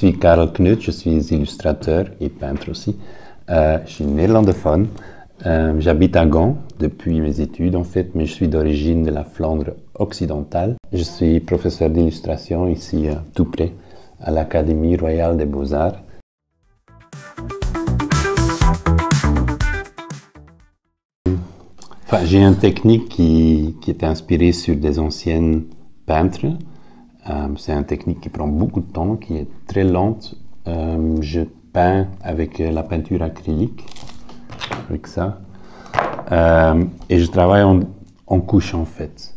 suis Karel Knut, je suis illustrateur et peintre aussi. Je suis néerlandophone. J'habite à Gand depuis mes études en fait, mais je suis d'origine de la Flandre occidentale. Je suis professeur d'illustration ici tout près, à l'Académie royale des beaux-arts. Enfin, j'ai une technique qui est inspirée sur des anciennes peintres. C'est une technique qui prend beaucoup de temps, qui est très lente. Je peins avec la peinture acrylique, avec ça. Et je travaille en couches en fait.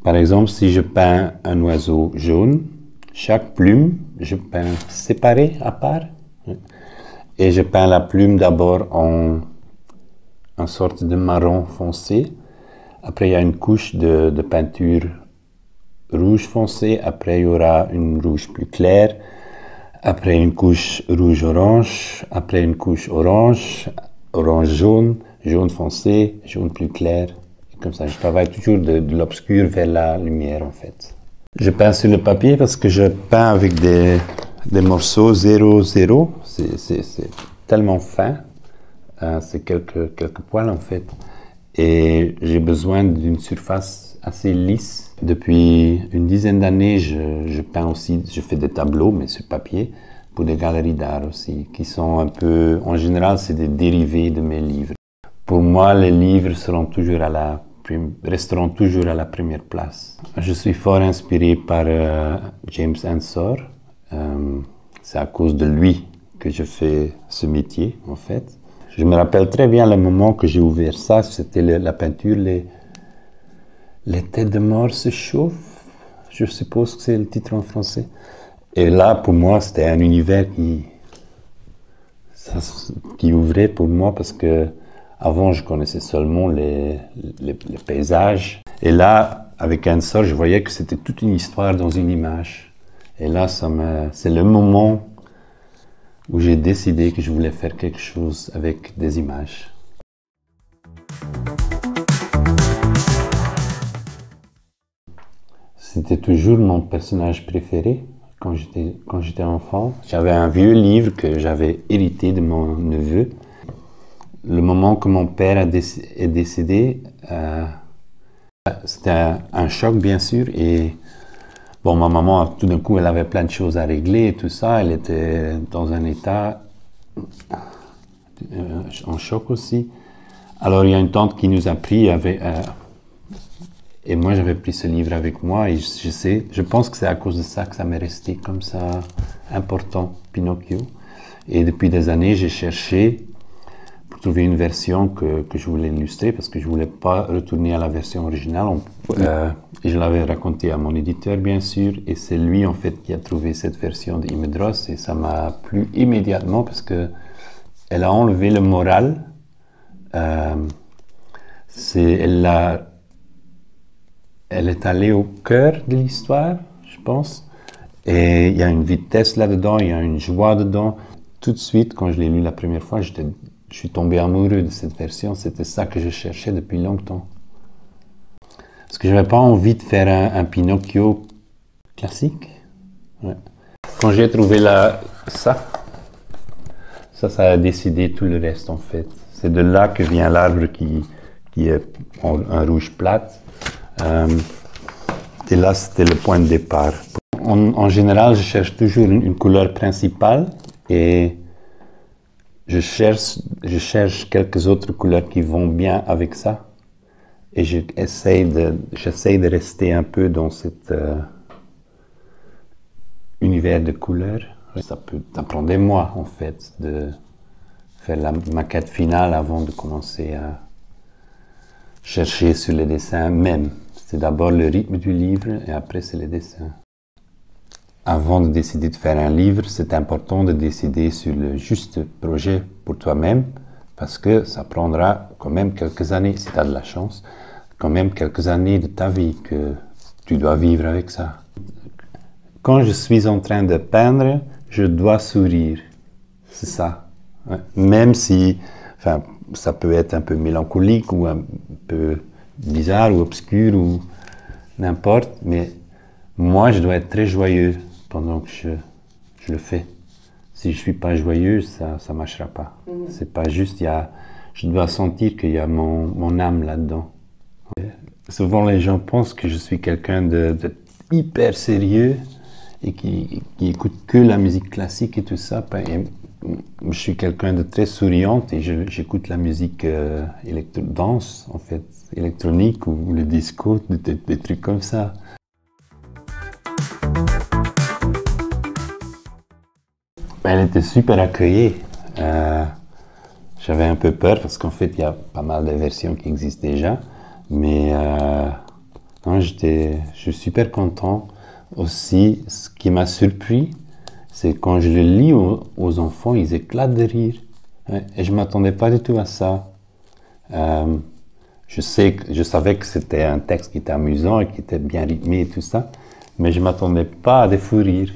Par exemple, si je peins un oiseau jaune, chaque plume, je peins séparée à part. Et je peins la plume d'abord en sorte de marron foncé. Après, il y a une couche de peinture rouge foncé. Après, il y aura une rouge plus claire. Après, une couche rouge-orange. Après, une couche orange, orange-jaune, jaune foncé, jaune plus clair. Et comme ça, je travaille toujours de l'obscur vers la lumière, en fait. Je peins sur le papier parce que je peins avec des morceaux 0-0. C'est tellement fin. C'est quelques poils en fait. Et j'ai besoin d'une surface assez lisse. Depuis une dizaine d'années, je peins aussi, je fais des tableaux, mais sur papier, pour des galeries d'art aussi, qui sont un peu, en général, c'est des dérivés de mes livres. Pour moi, les livres resteront toujours à la première place. Je suis fort inspiré par James Ensor. C'est à cause de lui que je fais ce métier, en fait. Je me rappelle très bien le moment que j'ai ouvert ça, c'était la peinture, les têtes de mort se chauffent, je suppose que c'est le titre en français. Et là, pour moi, c'était un univers qui ouvrait pour moi parce que avant, je connaissais seulement les paysages. Et là, avec Ensor, je voyais que c'était toute une histoire dans une image. Et là, c'est le moment où j'ai décidé que je voulais faire quelque chose avec des images. C'était toujours mon personnage préféré quand j'étais enfant. J'avais un vieux livre que j'avais hérité de mon neveu. Le moment que mon père est décédé, c'était un choc bien sûr et bon, ma maman, tout d'un coup, elle avait plein de choses à régler et tout ça. Elle était dans un état en choc aussi. Alors, il y a une tante qui nous a pris et moi, j'avais pris ce livre avec moi et je pense que c'est à cause de ça que ça m'est resté comme ça important, Pinocchio. Et depuis des années, j'ai cherché pour trouver une version que je voulais illustrer parce que je voulais pas retourner à la version originale. Et je l'avais raconté à mon éditeur, bien sûr, et c'est lui, en fait, qui a trouvé cette version d'Imedros, et ça m'a plu immédiatement parce que elle a enlevé le moral. Elle est allée au cœur de l'histoire, je pense, et il y a une vitesse là-dedans, il y a une joie dedans. Tout de suite, quand je l'ai lu la première fois, je suis tombé amoureux de cette version. C'était ça que je cherchais depuis longtemps. Parce que je n'avais pas envie de faire un Pinocchio classique. Ouais. Quand j'ai trouvé ça a décidé tout le reste en fait. C'est de là que vient l'arbre qui est en rouge plate. Et là, c'était le point de départ. En général, je cherche toujours une couleur principale et je cherche quelques autres couleurs qui vont bien avec ça. Et j'essaie de rester un peu dans cet univers de couleurs. Ça prend des mois, en fait, de faire la maquette finale avant de commencer à chercher sur les dessins même. C'est d'abord le rythme du livre et après c'est les dessins. Avant de décider de faire un livre, c'est important de décider sur le juste projet pour toi-même parce que ça prendra quand même quelques années, si tu as de la chance, quand même quelques années de ta vie que tu dois vivre avec ça. Quand je suis en train de peindre, je dois sourire. C'est ça. Ouais. Même si ça peut être un peu mélancolique ou un peu bizarre ou obscur ou n'importe, mais moi je dois être très joyeux pendant que je le fais. Si je suis pas joyeux, ça marchera pas. C'est pas juste, je dois sentir qu'il y a mon âme là-dedans. Souvent, les gens pensent que je suis quelqu'un de hyper sérieux et qui écoute que la musique classique et tout ça. Et je suis quelqu'un de très souriant et j'écoute la musique danse, en fait, électronique ou le disco, des trucs comme ça. Elle était super accueillie. J'avais un peu peur parce qu'en fait, il y a pas mal de versions qui existent déjà. Mais non, je suis super content. Aussi, ce qui m'a surpris, c'est quand je le lis aux enfants, ils éclatent de rire. Ouais, et je ne m'attendais pas du tout à ça. Je savais que c'était un texte qui était amusant et qui était bien rythmé et tout ça, mais je ne m'attendais pas à des fous rires.